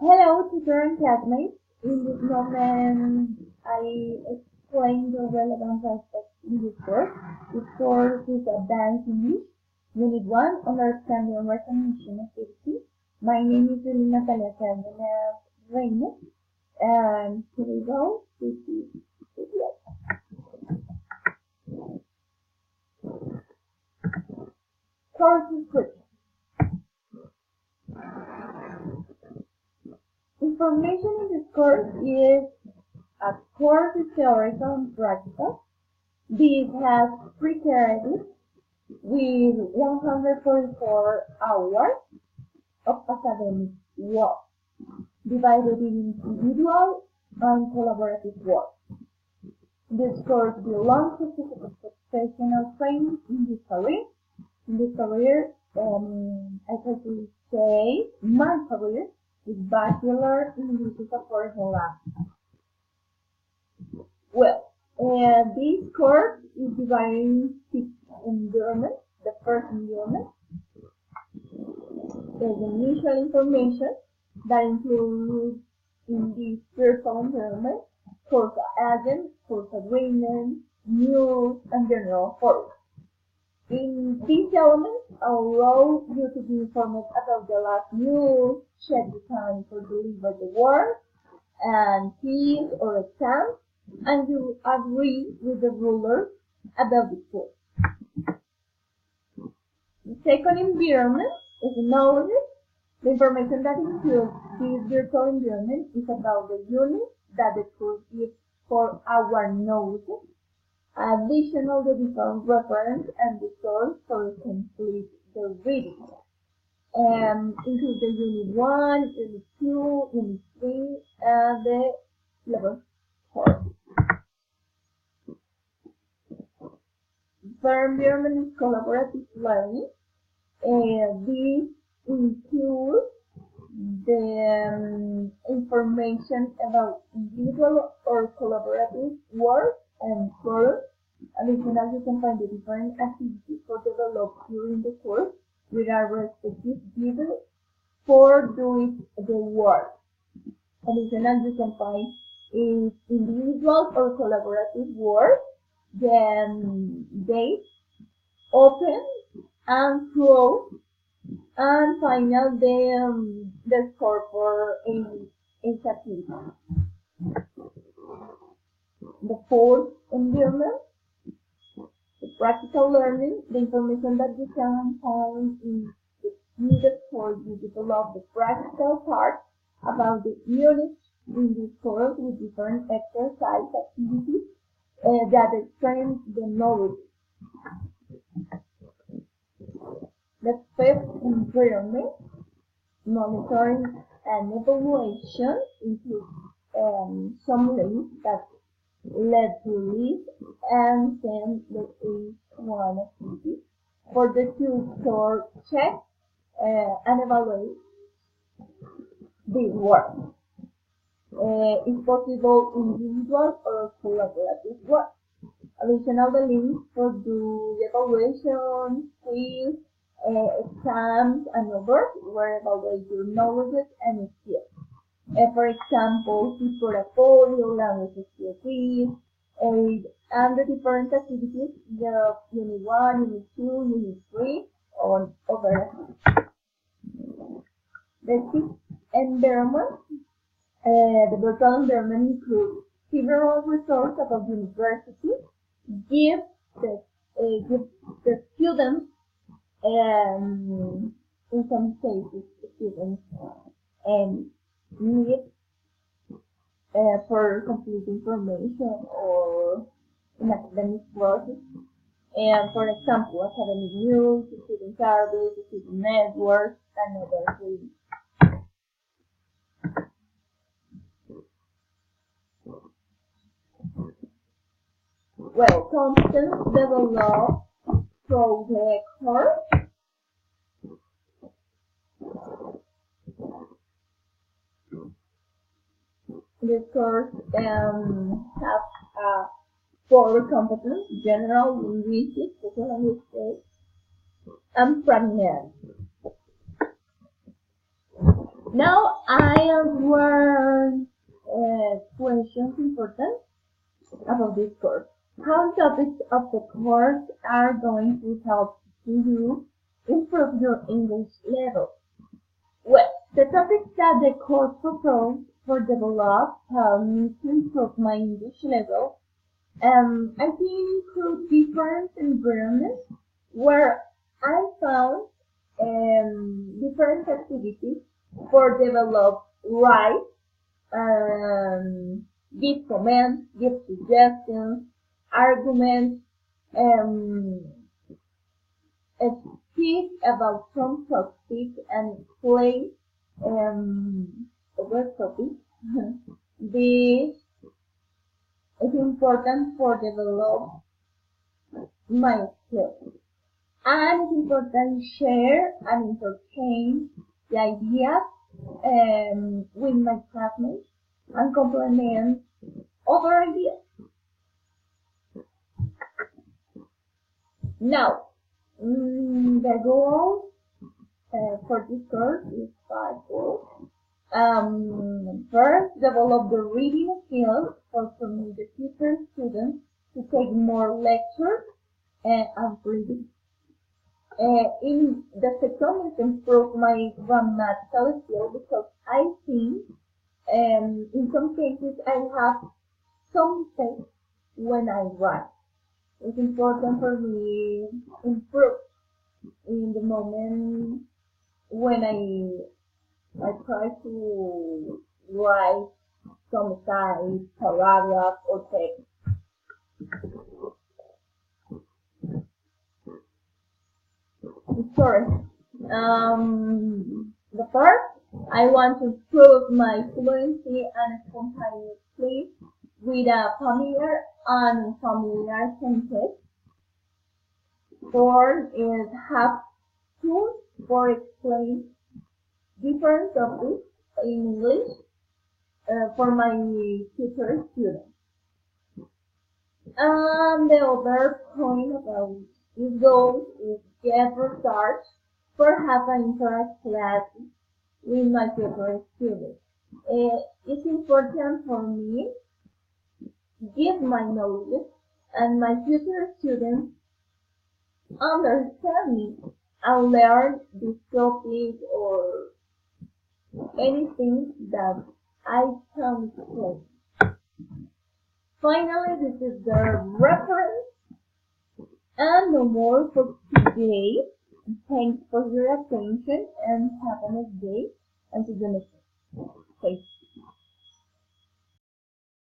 Hello, teacher and classmates. In this moment, I explain the relevant aspects in this course. This course is Advanced English, Unit 1, Understanding and Recognition Activity. My name is Reina Cardenas, Reina, and here we go. This is it. Course description. Information in this course is a course is theoretical and practical. This has 3 credits with 144 hours of academic work, divided in individual and collaborative work. This course belongs to professional training in this career. In this career, I try to say my career is Bachelor in English as a Foreign Language. Well, this course is divided in 6 environments. The first environment is initial information that includes in this virtual environment course agent, course agreement, news, and general forward. In these elements, allow you to be informed about the last news, check the time for deliver the work, and quiz or exams, and you agree with the rulers about the course. The second environment is knowledge. The information that includes this virtual environment is about the unit that the course gives for our knowledge. Additional, the different reference and the source for complete the reading. Include the Unit 1, Unit 2, Unit 3, and the level 4. The environment is collaborative learning. This includes the information about individual or collaborative work and forums. Additionally, you can find the different activities for developed during the course with a respective given for doing the work. Additionally, you can find if individual or collaborative work, then date, open and close, and finally the score for each activity. The fourth environment, the practical learning, the information that you can find is needed for you to develop the practical part about the units in this course with different exercise activities that expand the knowledge. The fifth environment, monitoring and evaluation, includes some links that led to list and send the each one activity for the tutor check and evaluate this work. If possible, individual or collaborative work. Additional, the links for the evaluation, quiz, exams, and others where evaluate your knowledge and skills. For example, portfolio, language skill quiz, and the different activities, the Unit 1, Unit 2, Unit 3, or other activities. The sixth environment, the virtual environment includes several resources about the university, give the students, in some cases, students, need for complete information or in academic process. And for example, academic news, student surveys, student networks, and other things. Well, competence developed through the course. This course has 4 competences: general, linguistic, social linguistics, and pragmatic. Now I answer questions important about this course. How topics of the course are going to help you improve your English level? Well, the topics that the course proposed for develop help me to improve my English level. I think include different environments where I found different activities for develop right, give comments, give suggestions, arguments, um, speak about some topic and explain other topics. This is important for develop my skills. And it's important to share and interchange the ideas with my classmates and complement other ideas. Now, the goal for this course is 5 goals. First, develop the reading skills for the future students to take more lectures and reading. In the second is improve my grammatical skill because I think in some cases I have some mistakes when I write. It's important for me to improve in the moment when I try to write some side, paragraph or text. Sorry. The first, I want to improve my fluency and spontaneity with a familiar and unfamiliar sentence. Four is have tools for explain different topics in English for my future students. And the other point about this goal is get research for have an interest class with my future students. It's important for me give my knowledge and my future students understand me and learn this topic or anything that I can explain. Finally, this is the reference and no more for today. Thanks for your attention and have a nice day and see you next time.